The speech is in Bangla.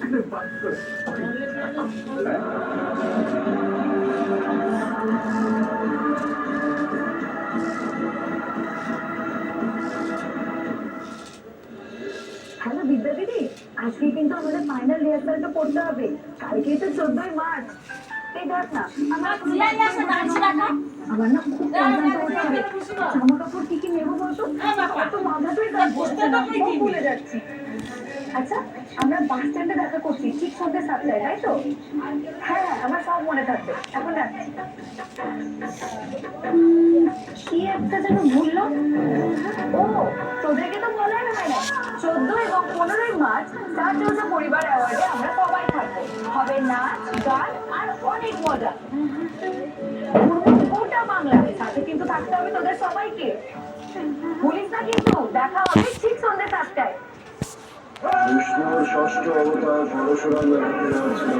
হ্যালো বিদ্যা দিদি, আজকে কিন্তু আমাদের ফাইনাল রিহার্সালটা করতে হবে। কালকেই তো 14ই মার্চ। এই দেখ না, আমার না খুব টেনশন হচ্ছে। জামা কাপড় কি কি নেবো বলতো? অত মাথাতেই কাজ করছে না, সব ভুলে যাচ্ছি। আচ্ছা, আমরা বাস স্ট্যান্ডে দেখা করছি ঠিক সন্ধ্যে 7টায়, তাই তো? হ্যাঁ, আমার সব মনে থাকবে। এখন রাখছি। কি একটা যেন ভুললো। ও, তোদেরকে তো বলাই হয় না। 14 এবং 15ই মার্চ স্টার জলসা পরিবার অ্যাওয়ার্ডে আমরা সবাই থাকবো। হবে নাচ, গান আর অনেক মজা। গোটা বাংলার সাথে কিন্তু থাকতে হবে তোদের সবাইকে। ভুলিস না কিন্তু, দেখা হবে ঠিক সন্ধ্যে 7টায়। বিষ্ণুর ষষ্ঠ অবতার পরশুরামের ছিল